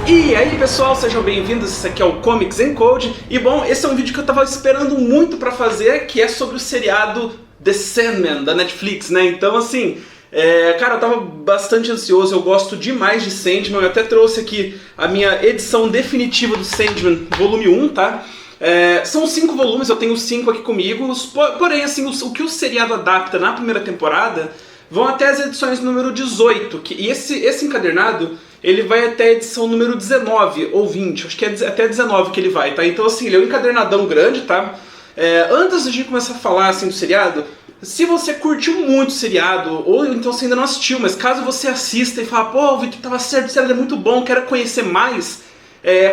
E aí pessoal, sejam bem-vindos, esse aqui é o Comics and Code. E bom, esse é um vídeo que eu tava esperando muito pra fazer, que é sobre o seriado The Sandman, da Netflix, né? Então assim, cara, eu tava bastante ansioso, eu gosto demais de Sandman. Eu até trouxe aqui a minha edição definitiva do Sandman, volume 1, tá? São 5 volumes, eu tenho 5 aqui comigo, porém assim, o que o seriado adapta na primeira temporada vão até as edições número 18, e esse encadernado ele vai até a edição número 19 ou 20, acho que é até 19 que ele vai, tá? Então assim, ele é um encadernadão grande, tá? Antes de a gente começar a falar assim do seriado, se você curtiu muito o seriado, ou então você ainda não assistiu, mas caso você assista e fala, pô, o Victor tava certo, o seriado é muito bom, quero conhecer mais,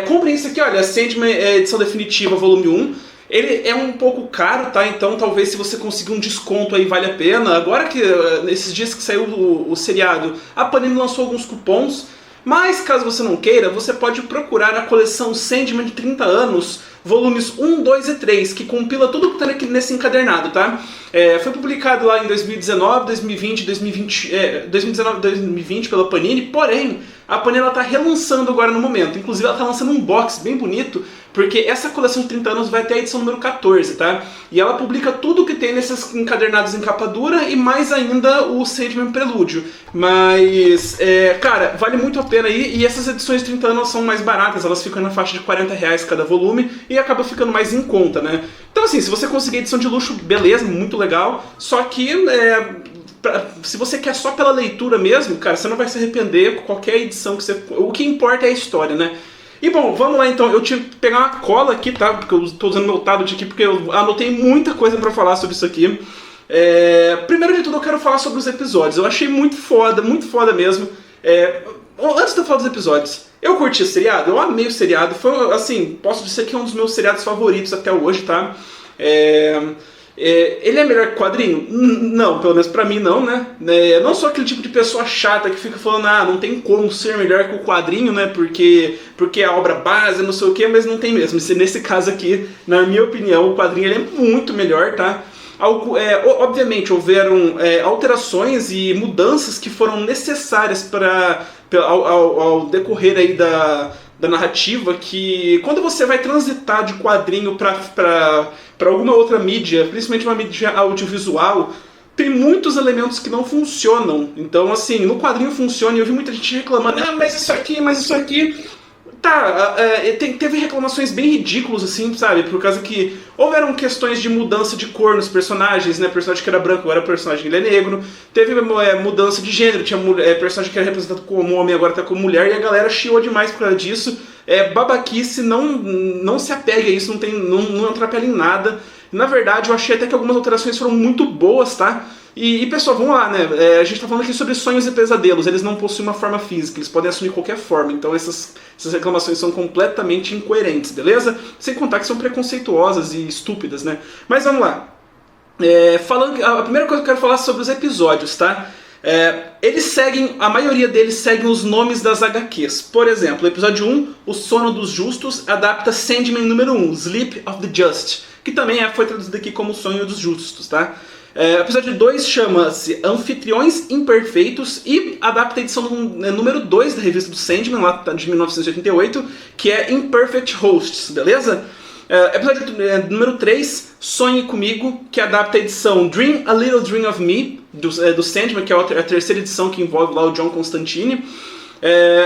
comprem isso aqui, olha, Sandman edição definitiva, volume 1. Ele é um pouco caro, tá? Então talvez se você conseguir um desconto aí vale a pena. Agora que, nesses dias que saiu o seriado, a Panini lançou alguns cupons. Mas caso você não queira, você pode procurar a coleção Sandman de 30 anos, volumes 1, 2 e 3, que compila tudo que está aqui nesse encadernado, tá? Foi publicado lá em 2019, 2020, 2019 e 2020 pela Panini, porém, a Panini está relançando agora no momento. Inclusive ela está lançando um box bem bonito, porque essa coleção de 30 anos vai até a edição número 14, tá? E ela publica tudo que tem nesses encadernados em capa dura e mais ainda o Sandman Prelúdio. Mas, cara, vale muito a pena aí, e essas edições de 30 anos são mais baratas, elas ficam na faixa de R$40 cada volume e acaba ficando mais em conta, né? Então assim, se você conseguir edição de luxo, beleza, muito legal, só que se você quer só pela leitura mesmo, cara, você não vai se arrepender com qualquer edição que você... O que importa é a história, né? E bom, vamos lá então, eu tive que pegar uma cola aqui, tá? Porque eu tô usando meu tablet aqui porque eu anotei muita coisa pra falar sobre isso aqui. Primeiro de tudo eu quero falar sobre os episódios, eu achei muito foda mesmo. Antes de eu falar dos episódios, eu curti o seriado, eu amei o seriado, foi assim, posso dizer que é um dos meus seriados favoritos até hoje, tá? Ele é melhor que o quadrinho? Não, pelo menos pra mim não, né? Eu não sou aquele tipo de pessoa chata que fica falando, não tem como ser melhor que o quadrinho, né? Porque é a obra base, não sei o que, mas não tem mesmo. Nesse caso aqui, na minha opinião, o quadrinho ele é muito melhor, tá? Obviamente houveram alterações e mudanças que foram necessárias ao decorrer aí da narrativa, que quando você vai transitar de quadrinho para alguma outra mídia, principalmente uma mídia audiovisual, tem muitos elementos que não funcionam. Então assim, no quadrinho funciona, e eu vi muita gente reclamando, mas isso aqui... Tá, teve reclamações bem ridículas, assim, sabe? Por causa que houveram questões de mudança de cor nos personagens, né? Personagem que era branco, agora personagem ele é negro. Teve mudança de gênero, tinha personagem que era representado como homem, agora tá como mulher, e a galera chiou demais por causa disso. Babaquice, não se apegue a isso, não atrapalha em nada. Na verdade, eu achei até que algumas alterações foram muito boas, tá? E pessoal, vamos lá, né? A gente tá falando aqui sobre sonhos e pesadelos, eles não possuem uma forma física, eles podem assumir qualquer forma, então essas reclamações são completamente incoerentes, beleza? Sem contar que são preconceituosas e estúpidas, né? Mas vamos lá. A primeira coisa que eu quero falar é sobre os episódios, tá? A maioria deles seguem os nomes das HQs. Por exemplo, o episódio 1, O Sono dos Justos, adapta Sandman número 1, Sleep of the Just, que também foi traduzido aqui como Sonho dos Justos, tá? O episódio 2 chama-se Anfitriões Imperfeitos e adapta a edição número 2 da revista do Sandman, lá de 1988, que é Imperfect Hosts, beleza? Episódio número 3, Sonhe Comigo, que adapta a edição Dream a Little Dream of Me, do Sandman, que é a terceira edição que envolve lá o John Constantine.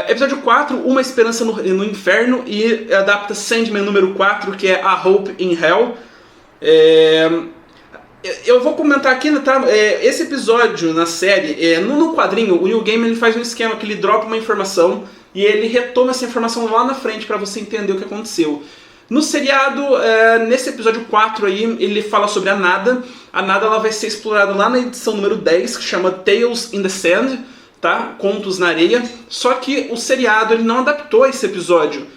Episódio 4, Uma Esperança no Inferno, e adapta Sandman número 4, que é A Hope in Hell. Eu vou comentar aqui, tá? Esse episódio na série, no quadrinho, o Neil Gaiman ele faz um esquema que ele dropa uma informação e ele retoma essa informação lá na frente pra você entender o que aconteceu. No seriado, nesse episódio 4 aí, ele fala sobre a Nada. A Nada ela vai ser explorada lá na edição número 10, que chama Tales in the Sand, tá? Contos na Areia. Só que o seriado ele não adaptou esse episódio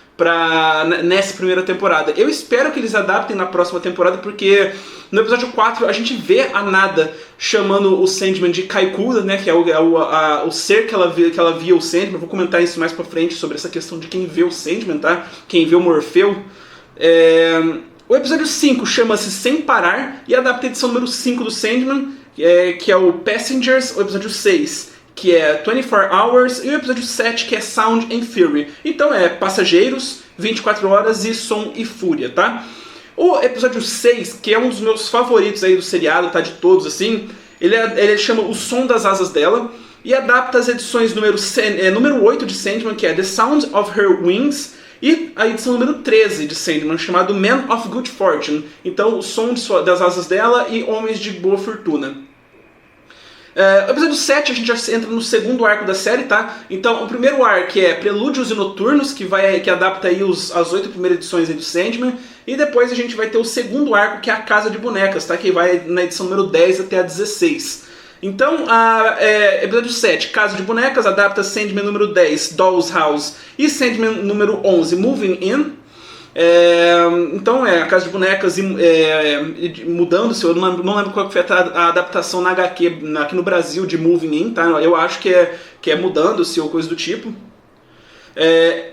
nessa primeira temporada. Eu espero que eles adaptem na próxima temporada, porque no episódio 4 a gente vê a Nada chamando o Sandman de Kaikuda, né, que é o ser que ela via o Sandman. Eu vou comentar isso mais pra frente sobre essa questão de quem vê o Sandman, tá? Quem vê o Morfeu. O episódio 5 chama-se Sem Parar e adapta a edição número 5 do Sandman, que é o Passengers. O episódio 6, que é 24 Hours, e o episódio 7, que é Sound and Fury. Então é Passageiros, 24 Horas e Som e Fúria, tá? O episódio 6, que é um dos meus favoritos aí do seriado, tá? De todos, assim, ele chama O Som das Asas Dela, e adapta as edições número 8 de Sandman, que é The Sound of Her Wings, e a edição número 13 de Sandman, chamado Man of Good Fortune. Então, O Som das Asas Dela e Homens de Boa Fortuna. O episódio 7 a gente já entra no segundo arco da série, tá? Então, o primeiro arco é Prelúdios e Noturnos, que adapta aí as 8 primeiras edições aí do Sandman. E depois a gente vai ter o segundo arco, que é a Casa de Bonecas, tá? Que vai na edição número 10 até a 16. Então, episódio 7, Casa de Bonecas, adapta Sandman número 10, Doll's House, e Sandman número 11, Moving In. Então a Casa de Bonecas mudando-se, eu não lembro qual foi a adaptação na HQ aqui no Brasil de Moving In, tá? Eu acho que é mudando-se ou coisa do tipo.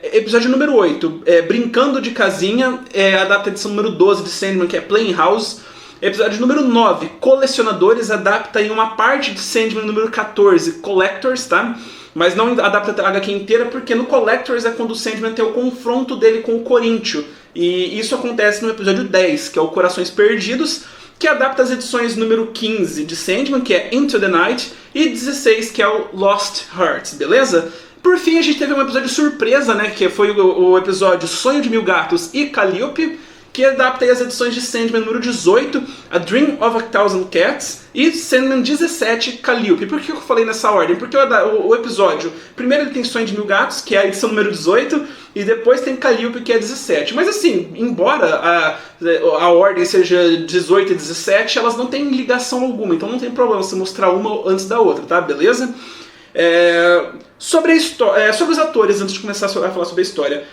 Episódio número 8, Brincando de Casinha, adapta a edição número 12 de Sandman, que é Playing House. Episódio número 9, Colecionadores, adapta em uma parte de Sandman número 14, Collectors, tá? Mas não adapta a HQ inteira, porque no Collectors é quando o Sandman tem o confronto dele com o Coríntio. E isso acontece no episódio 10, que é o Corações Perdidos, que adapta as edições número 15 de Sandman, que é Into the Night, e 16, que é o Lost Hearts, beleza? Por fim, a gente teve um episódio surpresa, né, que foi o episódio Sonho de Mil Gatos e Calliope, que adapta aí as edições de Sandman número 18, A Dream of a Thousand Cats, e Sandman 17, Calliope. Por que eu falei nessa ordem? Porque o episódio, primeiro ele tem Sonho de Mil Gatos, que é a edição número 18, e depois tem Calliope, que é 17. Mas assim, embora a ordem seja 18 e 17, elas não têm ligação alguma, então não tem problema se mostrar uma antes da outra, tá? Beleza? Sobre os atores, antes de começar a falar sobre a história,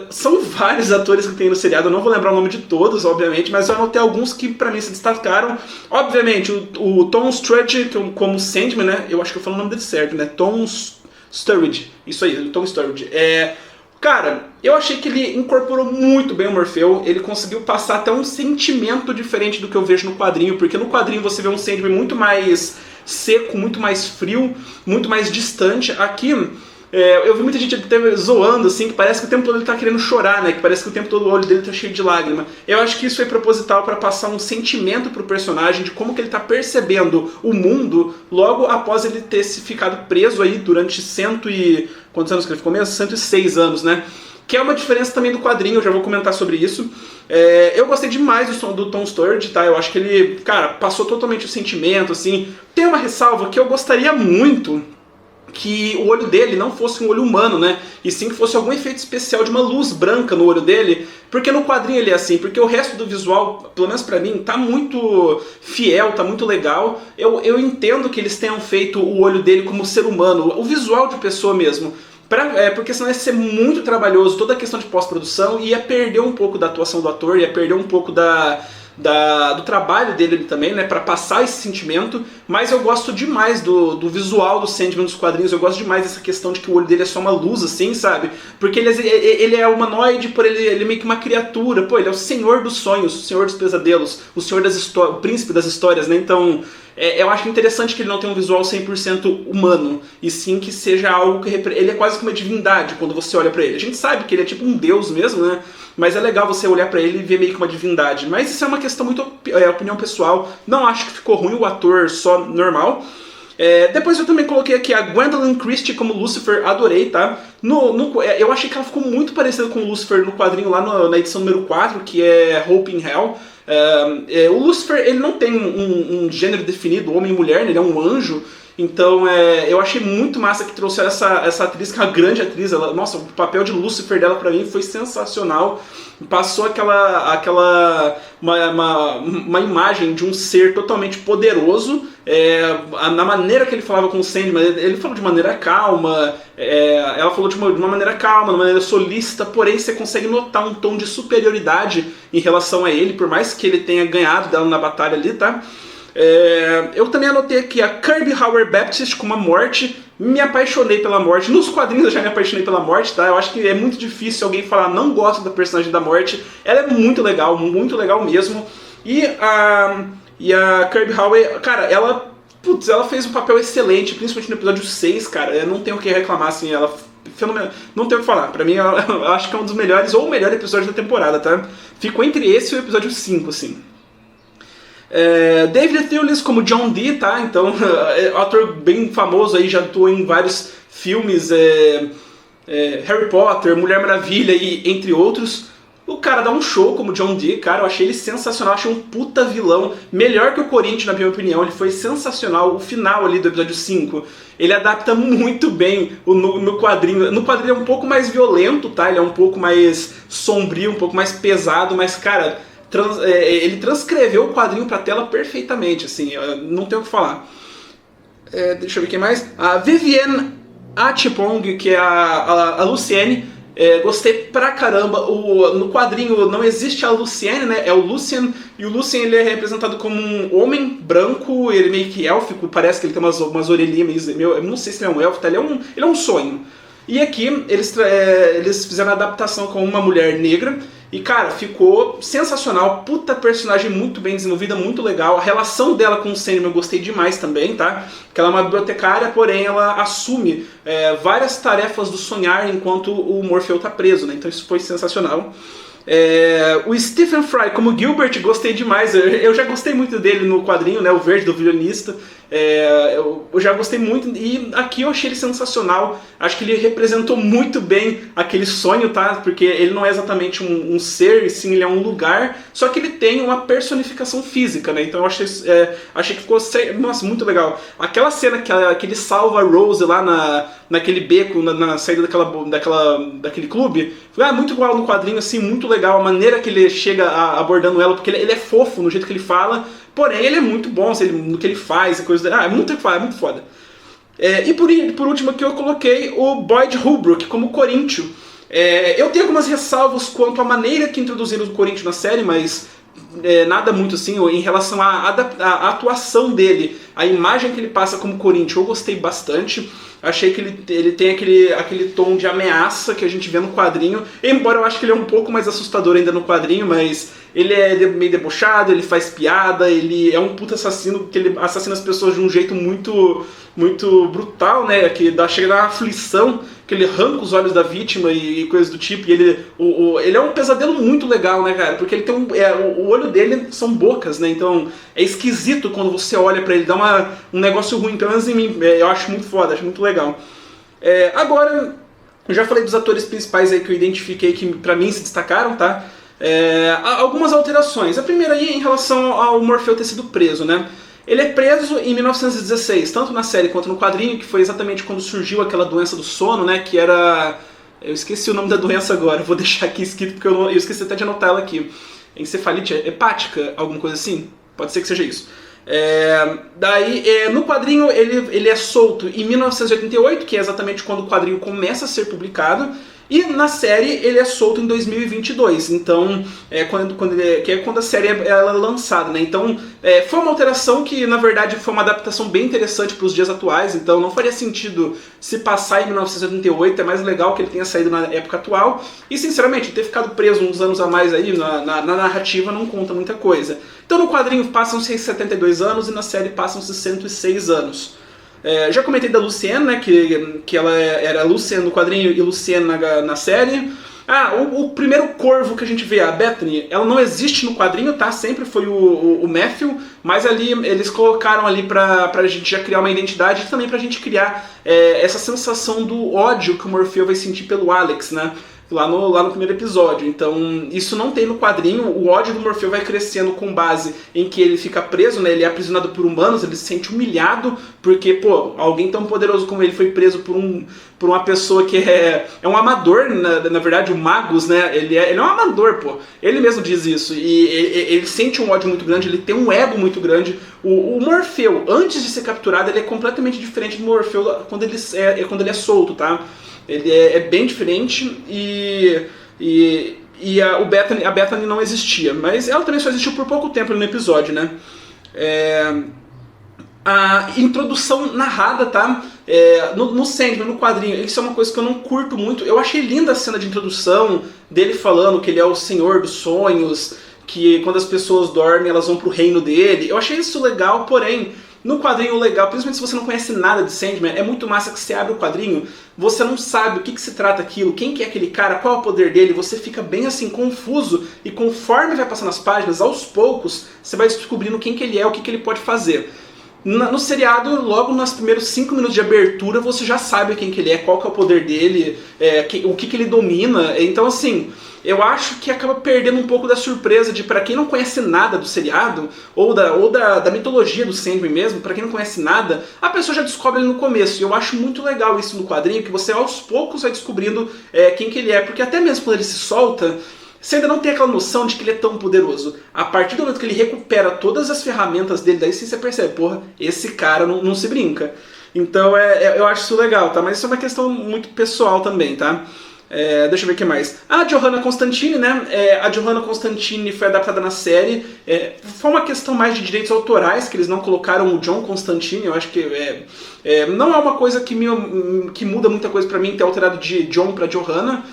são vários atores que tem no seriado, eu não vou lembrar o nome de todos, obviamente, mas eu anotei alguns que pra mim se destacaram. Obviamente, o Tom Sturridge, como Sandman, né? Eu acho que eu falo o nome dele certo, né? Tom Sturridge, isso aí, o Tom Sturridge. Cara, eu achei que ele incorporou muito bem o Morfeu, ele conseguiu passar até um sentimento diferente do que eu vejo no quadrinho, porque no quadrinho você vê um Sandman muito mais seco, muito mais frio, muito mais distante. Aqui, eu vi muita gente até zoando, assim, que parece que o tempo todo ele tá querendo chorar, né? Que parece que o tempo todo o olho dele tá cheio de lágrima. Eu acho que isso foi proposital para passar um sentimento pro personagem de como que ele tá percebendo o mundo logo após ele ter se ficado preso aí durante quantos anos que ele ficou mesmo? 106 anos, né? Que é uma diferença também do quadrinho, eu já vou comentar sobre isso. Eu gostei demais do som do Tom Sturridge, tá? Eu acho que ele, cara, passou totalmente o sentimento, assim. Tem uma ressalva que eu gostaria muito que o olho dele não fosse um olho humano, né? E sim que fosse algum efeito especial de uma luz branca no olho dele, porque no quadrinho ele é assim, porque o resto do visual, pelo menos pra mim, tá muito fiel, tá muito legal. Eu entendo que eles tenham feito o olho dele como ser humano, o visual de pessoa mesmo. Porque senão ia ser muito trabalhoso toda a questão de pós-produção e ia perder um pouco da atuação do ator, ia perder um pouco do trabalho dele também, né, para passar esse sentimento. Mas eu gosto demais do visual do Sandman dos quadrinhos, eu gosto demais dessa questão de que o olho dele é só uma luz, assim, sabe? Porque ele é humanoide, ele é meio que uma criatura, ele é o senhor dos sonhos, o senhor dos pesadelos, o senhor o príncipe das histórias, né? Então, eu acho interessante que ele não tenha um visual 100% humano, e sim que seja algo que ele é quase que uma divindade quando você olha pra ele. A gente sabe que ele é tipo um deus mesmo, né? Mas é legal você olhar pra ele e ver meio que uma divindade. Mas isso é uma questão muito opinião pessoal. Não acho que ficou ruim o ator só normal. Depois eu também coloquei aqui a Gwendolyn Christie como Lucifer, adorei, tá? Eu achei que ela ficou muito parecida com o Lucifer no quadrinho lá na edição número 4, que é Hope in Hell. O Lucifer, ele não tem um gênero definido, homem e mulher, né? Ele é um anjo. Então eu achei muito massa que trouxeram essa atriz, que é uma grande atriz. Nossa, o papel de Lucifer dela pra mim foi sensacional. Passou uma imagem de um ser totalmente poderoso, na maneira que ele falava com o Sandman. Ele falou de maneira calma, ela falou de uma maneira calma, de uma maneira solícita, porém você consegue notar um tom de superioridade em relação a ele, por mais que ele tenha ganhado dela na batalha ali, tá? Eu também anotei aqui a Kirby Howard-Baptist com uma morte. Me apaixonei pela morte. Nos quadrinhos eu já me apaixonei pela morte, tá? Eu acho que é muito difícil alguém falar não gosta da personagem da morte. Ela é muito legal mesmo. E a Kirby Howard, cara, ela putz, ela fez um papel excelente, principalmente no episódio 6, cara. Eu não tenho o que reclamar, assim, ela... Não tenho o que falar. Pra mim, eu acho que é um dos melhores, ou o melhor episódio da temporada, tá? Ficou entre esse e o episódio 5, assim. David Thewlis como John Dee, tá? Então, ator bem famoso aí, já atuou em vários filmes, Harry Potter, Mulher Maravilha e entre outros. O cara dá um show como John Dee, cara, eu achei ele sensacional, achei um puta vilão, melhor que o Corinthians na minha opinião, ele foi sensacional, o final ali do episódio 5, ele adapta muito bem no quadrinho, no quadrinho é um pouco mais violento, tá, ele é um pouco mais sombrio, um pouco mais pesado, mas cara, ele transcreveu o quadrinho pra tela perfeitamente, assim, não tenho o que falar. Deixa eu ver quem mais, a Vivienne Achipong, que é a Luciene. Gostei pra caramba. No quadrinho não existe a Luciene, né? É o Lucien. E o Lucien ele é representado como um homem branco, ele meio que élfico, parece que ele tem umas orelhinhas meio. Eu não sei se ele é um elfo, tá? Ele é um sonho. E aqui eles fizeram a adaptação com uma mulher negra. E cara, ficou sensacional, puta personagem muito bem desenvolvida, muito legal. A relação dela com o Sandman eu gostei demais também, tá? Porque ela é uma bibliotecária, porém ela assume várias tarefas do sonhar enquanto o Morfeu tá preso, né? Então isso foi sensacional. O Stephen Fry como Gilbert, gostei demais. Eu já gostei muito dele no quadrinho, né? O verde do violinista. Eu já gostei muito e aqui eu achei ele sensacional. Acho que ele representou muito bem aquele sonho, tá? Porque ele não é exatamente um ser, sim, ele é um lugar, só que ele tem uma personificação física, né? Então eu achei que ficou, nossa, muito legal. Aquela cena que ele salva a Rose lá naquele beco, na saída daquele clube, foi muito igual no quadrinho, assim, muito legal. A maneira que ele chega abordando ela, porque ele é fofo no jeito que ele fala. Porém, ele é muito bom no que ele faz, coisa. É muito foda. E por último aqui eu coloquei o Boyd Holbrook como Corinthians. Eu tenho algumas ressalvas quanto à maneira que introduziram o Corinthians na série, mas nada muito assim, em relação à atuação dele, a imagem que ele passa como Corinthians, eu gostei bastante. Achei que ele tem aquele tom de ameaça que a gente vê no quadrinho, embora eu acho que ele é um pouco mais assustador ainda no quadrinho, mas ele é meio debochado, ele faz piada, ele é um puta assassino, que ele assassina as pessoas de um jeito muito, muito brutal, né, que chega a dar uma aflição, que ele arranca os olhos da vítima e coisas do tipo, e ele é um pesadelo muito legal, né, cara, porque ele tem o olho dele são bocas, né, então é esquisito quando você olha pra ele, dá um negócio ruim, pelo menos em mim, eu acho muito foda, acho muito legal. Agora, eu já falei dos atores principais aí que eu identifiquei que pra mim se destacaram, tá? Algumas alterações. A primeira aí em relação ao Morfeu ter sido preso, né? Ele é preso em 1916, tanto na série quanto no quadrinho, que foi exatamente quando surgiu aquela doença do sono, né? Que era... Eu esqueci o nome da doença agora, vou deixar aqui escrito porque eu esqueci até de anotar ela aqui. Encefalite hepática, alguma coisa assim? Pode ser que seja isso. No quadrinho ele é solto em 1988, que é exatamente quando o quadrinho começa a ser publicado, e na série ele é solto em 2022, então que é quando a série ela é lançada, né? Então foi uma alteração que na verdade foi uma adaptação bem interessante para os dias atuais, então não faria sentido se passar em 1988, é mais legal que ele tenha saído na época atual, e sinceramente ter ficado preso uns anos a mais aí na narrativa não conta muita coisa. Então no quadrinho passam-se 72 anos e na série passam-se 106 anos. Já comentei da Luciene, né, que ela era Luciene no quadrinho e Luciene na série. O primeiro corvo que a gente vê, a Bethany, ela não existe no quadrinho, tá? Sempre foi o Matthew, mas ali eles colocaram ali pra gente já criar uma identidade e também pra gente criar essa sensação do ódio que o Morfeu vai sentir pelo Alex, né? Lá no primeiro episódio. Então, isso não tem no quadrinho. O ódio do Morfeu vai crescendo com base em que ele fica preso, né? Ele é aprisionado por humanos, ele se sente humilhado, porque, pô, alguém tão poderoso como ele foi preso por uma pessoa que é um amador, na verdade, o Magus, né? Ele é um amador, pô. Ele mesmo diz isso. E ele sente um ódio muito grande, ele tem um ego muito grande. O Morfeu, antes de ser capturado, ele é completamente diferente do Morfeu quando ele é solto, tá? Ele é bem diferente a Bethany não existia, mas ela também só existiu por pouco tempo no episódio, né? A introdução narrada, tá? No Sandman, no quadrinho, isso é uma coisa que eu não curto muito. Eu achei linda a cena de introdução dele falando que ele é o senhor dos sonhos, que quando as pessoas dormem elas vão pro reino dele. Eu achei isso legal, porém No quadrinho legal, principalmente se você não conhece nada de Sandman, é muito massa que você abre o quadrinho, você não sabe o que se trata aquilo, quem que é aquele cara, qual é o poder dele, você fica bem assim, confuso, e conforme vai passando as páginas, aos poucos, você vai descobrindo quem que ele é, o que ele pode fazer. No seriado, logo nos primeiros 5 minutos de abertura, você já sabe quem que ele é, qual que é o poder dele, o que ele domina. Então, assim, eu acho que acaba perdendo um pouco da surpresa de, pra quem não conhece nada do seriado, ou da mitologia do Sandman mesmo, pra quem não conhece nada, a pessoa já descobre ele no começo. E eu acho muito legal isso no quadrinho, que você aos poucos vai descobrindo quem que ele é. Porque até mesmo quando ele se solta, você ainda não tem aquela noção de que ele é tão poderoso. A partir do momento que ele recupera todas as ferramentas dele, daí sim você percebe, porra, esse cara não se brinca. Então eu acho isso legal, tá? Mas isso é uma questão muito pessoal também, tá? Deixa eu ver o que mais. A Johanna Constantine, né? A Johanna Constantine foi adaptada na série. Foi uma questão mais de direitos autorais, que eles não colocaram o John Constantine. Eu acho que não é uma coisa que muda muita coisa pra mim ter alterado de John pra Johanna.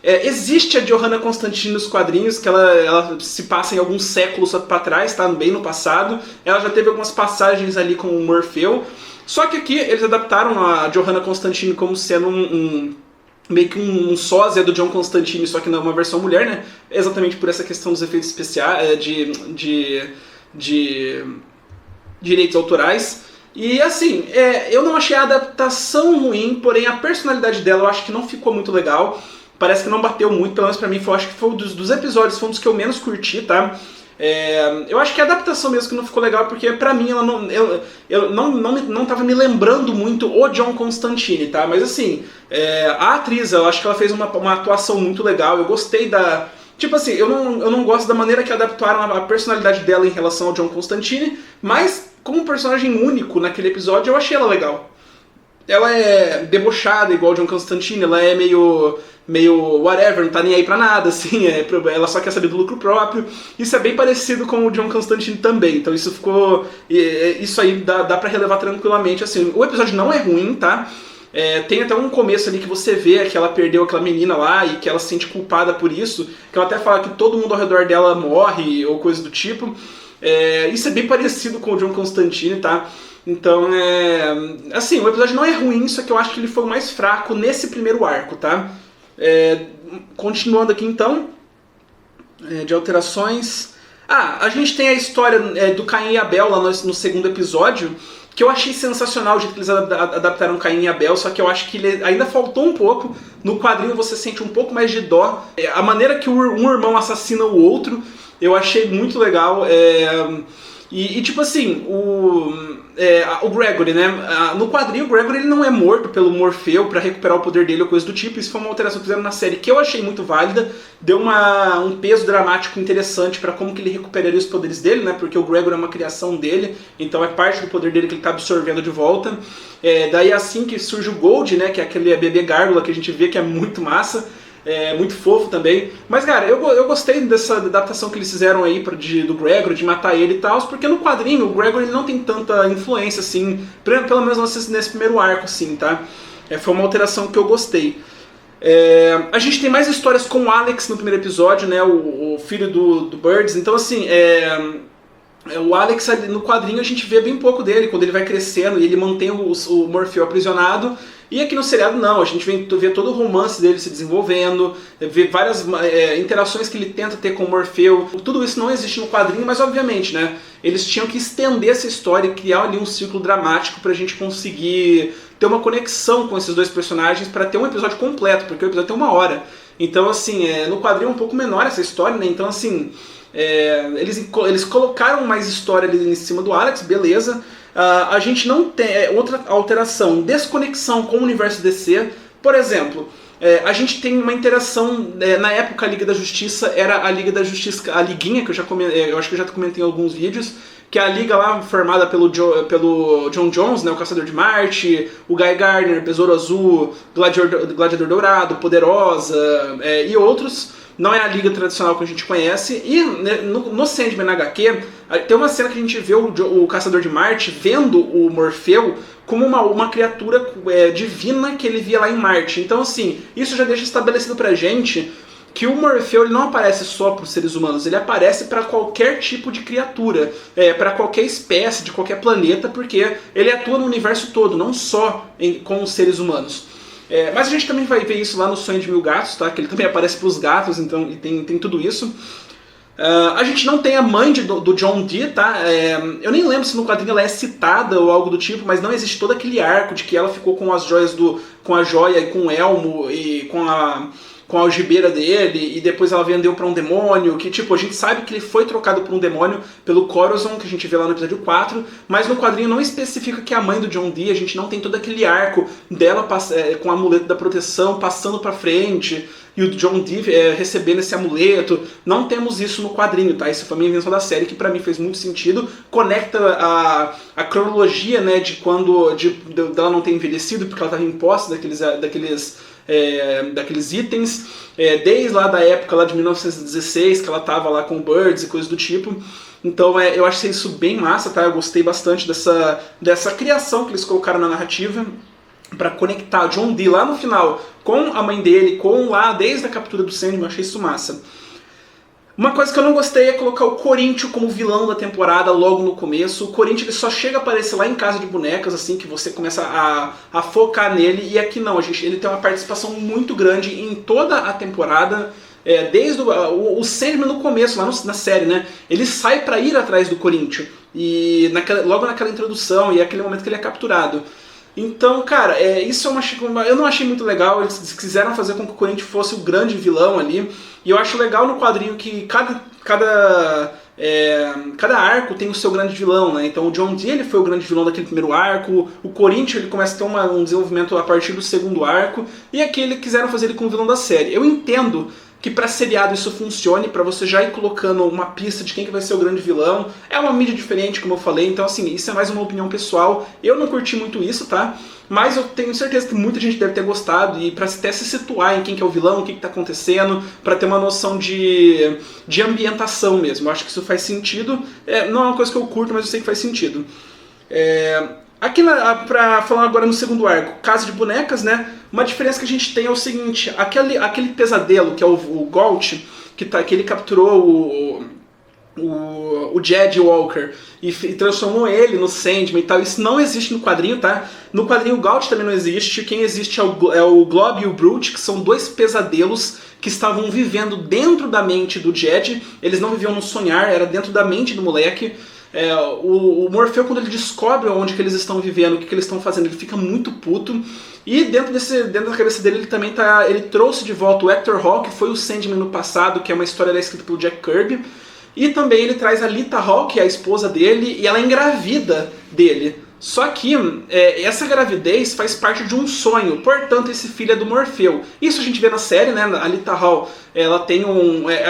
Existe a Johanna Constantine nos quadrinhos, que ela se passa em alguns séculos para trás, tá? Bem no passado. Ela já teve algumas passagens ali com o Morfeu. Só que aqui eles adaptaram a Johanna Constantine como sendo meio que um sósia do John Constantine, só que não é uma versão mulher, né? Exatamente por essa questão dos efeitos especiais, de direitos autorais. E assim, eu não achei a adaptação ruim, porém a personalidade dela eu acho que não ficou muito legal. Parece que não bateu muito, pelo menos pra mim, acho que foi dos episódios, foi um dos que eu menos curti, tá? Eu acho que a adaptação mesmo que não ficou legal, porque pra mim ela não tava me lembrando muito o John Constantine, tá? Mas assim, a atriz, eu acho que ela fez uma atuação muito legal, eu gostei da... Tipo assim, eu não gosto da maneira que adaptaram a personalidade dela em relação ao John Constantine, mas como um personagem único naquele episódio, eu achei ela legal. Ela é debochada, igual o John Constantine, ela é meio whatever, não tá nem aí pra nada, assim, ela só quer saber do lucro próprio. Isso é bem parecido com o John Constantine também, então isso ficou... Isso aí dá pra relevar tranquilamente, assim. O episódio não é ruim, tá? Tem até um começo ali que você vê que ela perdeu aquela menina lá e que ela se sente culpada por isso, que ela até fala que todo mundo ao redor dela morre, ou coisa do tipo. Isso é bem parecido com o John Constantine, tá? Então, assim, o episódio não é ruim, só que eu acho que ele foi o mais fraco nesse primeiro arco, tá? Continuando aqui então, de alterações. A gente tem a história do Caim e Abel lá no segundo episódio, que eu achei sensacional o jeito que eles adaptaram Caim e Abel, só que eu acho que ele ainda faltou um pouco. No quadrinho você sente um pouco mais de dó. A maneira que um irmão assassina o outro, eu achei muito legal. E tipo assim, o Gregory, né? No quadrinho, o Gregory ele não é morto pelo Morfeu pra recuperar o poder dele ou coisa do tipo. Isso foi uma alteração que fizeram na série que eu achei muito válida. Deu um peso dramático interessante pra como que ele recuperaria os poderes dele, né? Porque o Gregory é uma criação dele, então é parte do poder dele que ele tá absorvendo de volta. Daí assim que surge o Gold, né? Que é aquele bebê gárgula que a gente vê que é muito massa. Muito fofo também. Mas, cara, eu gostei dessa adaptação que eles fizeram aí do Gregory, de matar ele e tal, porque no quadrinho o Gregory ele não tem tanta influência, assim, pelo menos nesse primeiro arco, assim, tá? Foi uma alteração que eu gostei. A gente tem mais histórias com o Alex no primeiro episódio, né? O filho do Birds. Então, assim, o Alex no quadrinho a gente vê bem pouco dele, quando ele vai crescendo e ele mantém o Morfeu aprisionado. E aqui no seriado não, a gente vê todo o romance dele se desenvolvendo, vê várias interações que ele tenta ter com o Morfeu. Tudo isso não existe no quadrinho, mas obviamente, né, eles tinham que estender essa história e criar ali um ciclo dramático pra gente conseguir ter uma conexão com esses dois personagens pra ter um episódio completo, porque o episódio tem 1 hora. Então, assim, no quadrinho é um pouco menor essa história, né, então assim, eles colocaram mais história ali em cima do Alex, beleza. A gente não tem outra alteração, desconexão com o universo DC. Por exemplo, a gente tem uma interação, na época a Liga da Justiça era a Liga da Justiça, a Liguinha, que eu acho que eu já comentei em alguns vídeos, que é a liga lá formada pelo John Jones, né, o Caçador de Marte, o Guy Gardner, Besouro Azul, Gladiador Dourado, Poderosa e outros. Não é a liga tradicional que a gente conhece. E no Sandman HQ, tem uma cena que a gente vê o Caçador de Marte vendo o Morfeu como uma criatura divina que ele via lá em Marte. Então, assim, isso já deixa estabelecido pra gente que o Morfeu ele não aparece só para os seres humanos, ele aparece para qualquer tipo de criatura, para qualquer espécie, de qualquer planeta, porque ele atua no universo todo, não só com os seres humanos. Mas a gente também vai ver isso lá no Sonho de Mil Gatos, tá? Que ele também aparece para os gatos, então e tem tudo isso. A gente não tem a mãe do John Dee, tá? Eu nem lembro se no quadrinho ela é citada ou algo do tipo, mas não existe todo aquele arco de que ela ficou com as joias com a joia e com o elmo e com a algibeira dele, e depois ela vendeu pra um demônio, que tipo, a gente sabe que ele foi trocado por um demônio pelo Corazon, que a gente vê lá no episódio 4, mas no quadrinho não especifica que é a mãe do John Dee, a gente não tem todo aquele arco dela com o amuleto da proteção passando pra frente, e o John Dee recebendo esse amuleto. Não temos isso no quadrinho, tá? Isso foi uma invenção da série que pra mim fez muito sentido, conecta a cronologia, né, de quando dela não ter envelhecido, porque ela estava em posse daqueles itens, desde lá da época lá de 1916, que ela tava lá com o Birds e coisas do tipo. Então eu achei isso bem massa, tá? Eu gostei bastante dessa criação que eles colocaram na narrativa para conectar o John Dee lá no final com a mãe dele, com lá desde a captura do Sandman. Eu achei isso massa. Uma coisa que eu não gostei é colocar o Corinthians como vilão da temporada logo no começo. O Corinthians ele só chega a aparecer lá em Casa de Bonecas, assim, que você começa a focar nele, e aqui não, ele tem uma participação muito grande em toda a temporada, desde o Sandman no começo, lá na série, né? Ele sai pra ir atrás do Corinthians, e logo naquela introdução, e é aquele momento que ele é capturado. Então, cara, isso eu não achei muito legal. Eles quiseram fazer com que o Corinthians fosse o grande vilão ali. E eu acho legal no quadrinho que cada arco tem o seu grande vilão, né? Então o John Dee ele foi o grande vilão daquele primeiro arco. O Corinthians ele começa a ter um desenvolvimento a partir do segundo arco. E aqui eles quiseram fazer ele como vilão da série. Eu entendo que pra seriado isso funcione, pra você já ir colocando uma pista de quem que vai ser o grande vilão. É uma mídia diferente, como eu falei, então assim, isso é mais uma opinião pessoal. Eu não curti muito isso, tá? Mas eu tenho certeza que muita gente deve ter gostado, e pra até se situar em quem que é o vilão, o que que tá acontecendo, pra ter uma noção de ambientação mesmo. Eu acho que isso faz sentido. Não é uma coisa que eu curto, mas eu sei que faz sentido. Aqui, pra falar agora no segundo arco, Casa de Bonecas, né? Uma diferença que a gente tem é o seguinte: aquele pesadelo que é o Gault, que ele capturou o Jed Walker e transformou ele no Sandman e tal, isso não existe no quadrinho, tá? No quadrinho o Gault também não existe. Quem existe é o Glob e o Brute, que são dois pesadelos que estavam vivendo dentro da mente do Jed. Eles não viviam no sonhar, era dentro da mente do moleque. O Morfeu, quando ele descobre onde que eles estão vivendo, o que eles estão fazendo, ele fica muito puto. E dentro da cabeça dele, ele trouxe de volta o Hector Hall, que foi o Sandman no passado, que é uma história escrita pelo Jack Kirby. E também ele traz a Lita Hall, que é a esposa dele, e ela engravida dele. Só que essa gravidez faz parte de um sonho, portanto esse filho é do Morfeu. Isso a gente vê na série, né? A Lita Hall, ela tem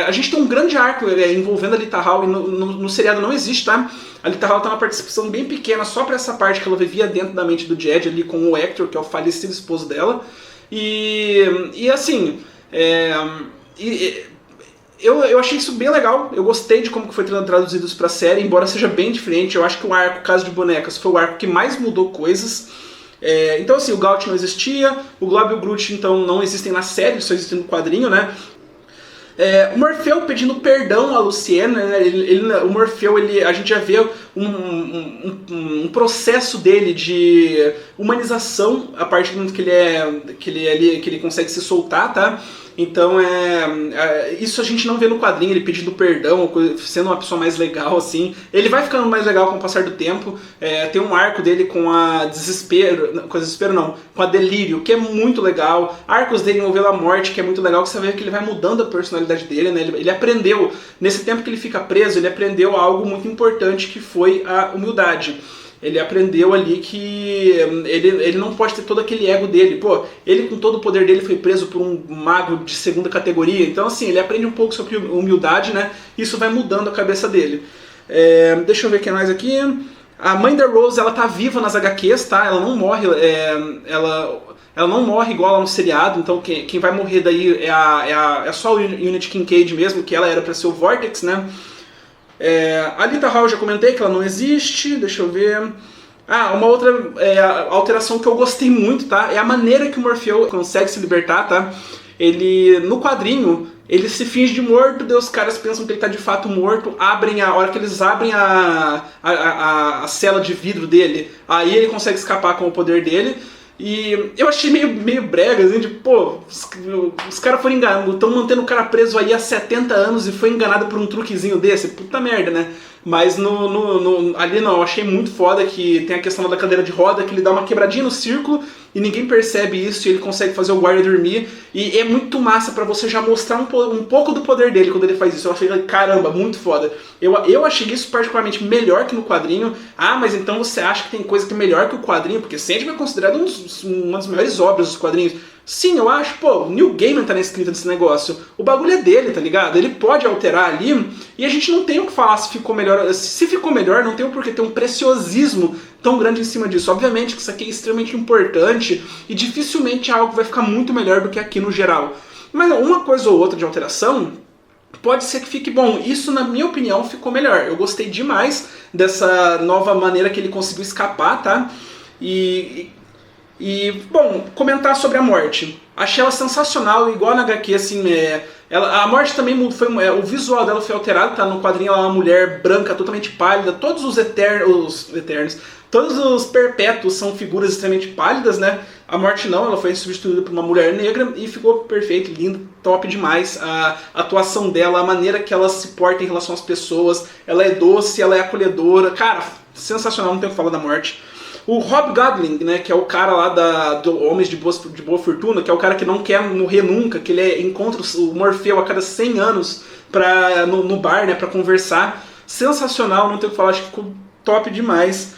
a gente tem um grande arco envolvendo a Lita Hall, e no seriado não existe, tá? A Lita Hall tem uma participação bem pequena, só pra essa parte que ela vivia dentro da mente do Jed ali com o Hector, que é o falecido esposo dela. E assim... Eu achei isso bem legal, eu gostei de como que foi traduzido isso pra série, embora seja bem diferente. Eu acho que o arco Casa de Bonecas foi o arco que mais mudou coisas. Então assim, o Gault não existia, o Glob e o Groot então não existem na série, só existem no quadrinho, né? O Morfeu pedindo perdão a Lucienne, né? O Morfeu, a gente já vê um processo dele de humanização a partir do momento que ele consegue se soltar, tá? Então isso a gente não vê no quadrinho, ele pedindo perdão, sendo uma pessoa mais legal, assim. Ele vai ficando mais legal com o passar do tempo. Tem um arco dele com a com a Delírio, que é muito legal. Arcos dele envolvendo a morte, que é muito legal, que você vê que ele vai mudando a personalidade dele, né? Ele aprendeu, nesse tempo que ele fica preso, ele aprendeu algo muito importante, que foi a humildade. Ele aprendeu ali que ele não pode ter todo aquele ego dele. Pô, ele com todo o poder dele foi preso por um mago de segunda categoria. Então assim, ele aprende um pouco sobre humildade, né? Isso vai mudando a cabeça dele. Deixa eu ver o que mais aqui. A mãe da Rose, ela tá viva nas HQs, tá? Ela não morre, ela não morre igual lá no seriado. Então quem vai morrer daí é só o Unity Kincaid mesmo, que ela era pra ser o Vortex, né? A Lita Hall eu já comentei que ela não existe, deixa eu ver... uma outra alteração que eu gostei muito, tá? É a maneira que o Morfeu consegue se libertar, tá? No quadrinho, ele se finge de morto, daí os caras pensam que ele tá de fato morto, a hora que eles abrem a cela de vidro dele, aí ele consegue escapar com o poder dele. E eu achei meio brega, assim, de pô, os caras foram enganados, estão mantendo o cara preso aí há 70 anos e foi enganado por um truquezinho desse, puta merda, né? Mas ali não, eu achei muito foda que tem a questão da cadeira de roda, que ele dá uma quebradinha no círculo e ninguém percebe isso e ele consegue fazer o guarda dormir. E é muito massa pra você já mostrar um pouco do poder dele quando ele faz isso. Eu achei, caramba, muito foda. Eu achei isso particularmente melhor que no quadrinho. Ah, mas então você acha que tem coisa que é melhor que o quadrinho? Porque Sandman é considerado uma das maiores obras dos quadrinhos. Sim, eu acho, pô, o Neil Gaiman tá na escrita desse negócio. O bagulho é dele, tá ligado? Ele pode alterar ali e a gente não tem o que falar se ficou melhor. Se ficou melhor, não tem o porquê ter um preciosismo tão grande em cima disso. Obviamente que isso aqui é extremamente importante e dificilmente algo vai ficar muito melhor do que aqui no geral. Mas uma coisa ou outra de alteração pode ser que fique bom. Isso, na minha opinião, ficou melhor. Eu gostei demais dessa nova maneira que ele conseguiu escapar, tá? Bom, comentar sobre a morte. Achei ela sensacional, igual na HQ, assim, a morte também o visual dela foi alterado, tá? No quadrinho ela é uma mulher branca, totalmente pálida, todos os eternos, todos os perpétuos são figuras extremamente pálidas, né? A morte não, ela foi substituída por uma mulher negra e ficou perfeito, lindo, top demais. A atuação dela, a maneira que ela se porta em relação às pessoas, ela é doce, ela é acolhedora, cara, sensacional, não tenho o que falar da morte. O Rob Godling, né, que é o cara lá do Homens de Boa Fortuna, que é o cara que não quer morrer nunca, que ele encontra o Morfeu a cada 100 anos no bar, né, pra conversar. Sensacional, não tenho o que falar, acho que ficou top demais.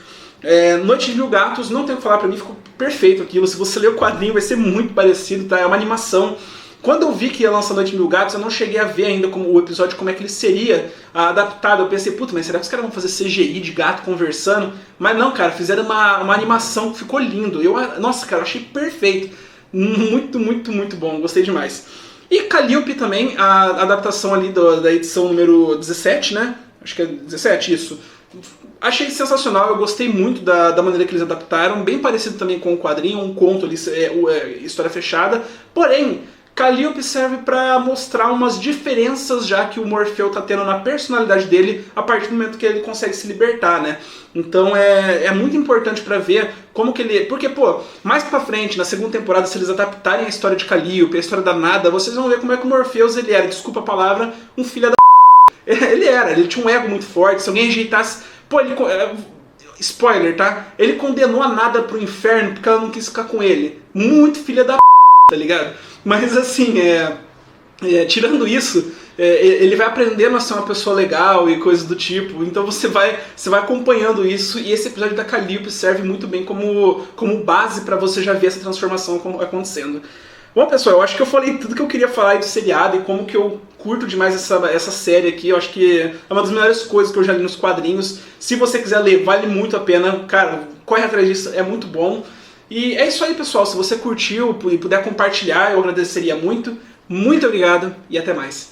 Noite de Mil Gatos, não tenho o que falar, pra mim ficou perfeito aquilo. Se você ler o quadrinho vai ser muito parecido, tá? É uma animação. Quando eu vi que ia lançar Noite de Mil Gatos, eu não cheguei a ver ainda o episódio, como é que ele seria adaptado. Eu pensei, puta, mas será que os caras vão fazer CGI de gato conversando? Mas não, cara, fizeram uma animação que ficou lindo. Nossa, cara, eu achei perfeito. Muito, muito, muito bom, gostei demais. E Calliope também, a adaptação ali da edição número 17, né? Acho que é 17, isso. Achei sensacional, eu gostei muito da maneira que eles adaptaram, bem parecido também com o quadrinho, um conto ali, história fechada. Porém, Calliope serve pra mostrar umas diferenças já que o Morfeu tá tendo na personalidade dele a partir do momento que ele consegue se libertar, né? Então é muito importante pra ver como que ele... Porque, pô, mais pra frente, na segunda temporada, se eles adaptarem a história de Calliope, a história da Nada, vocês vão ver como é que o Morpheus ele era, desculpa a palavra, um filho da... Ele tinha um ego muito forte, se alguém rejeitasse... Pô, spoiler, tá? Ele condenou a Nada pro inferno porque ela não quis ficar com ele. Muito filha da... tá ligado? Mas assim, tirando isso, ele vai aprendendo a ser uma pessoa legal e coisas do tipo, então você vai acompanhando isso, e esse episódio da Calliope serve muito bem como base pra você já ver essa transformação acontecendo. Bom, pessoal, eu acho que eu falei tudo que eu queria falar aí do seriado e como que eu curto demais essa série aqui. Eu acho que é uma das melhores coisas que eu já li nos quadrinhos. Se você quiser ler, vale muito a pena. Cara, corre atrás disso, é muito bom. E é isso aí, pessoal. Se você curtiu e puder compartilhar, eu agradeceria muito. Muito obrigado e até mais.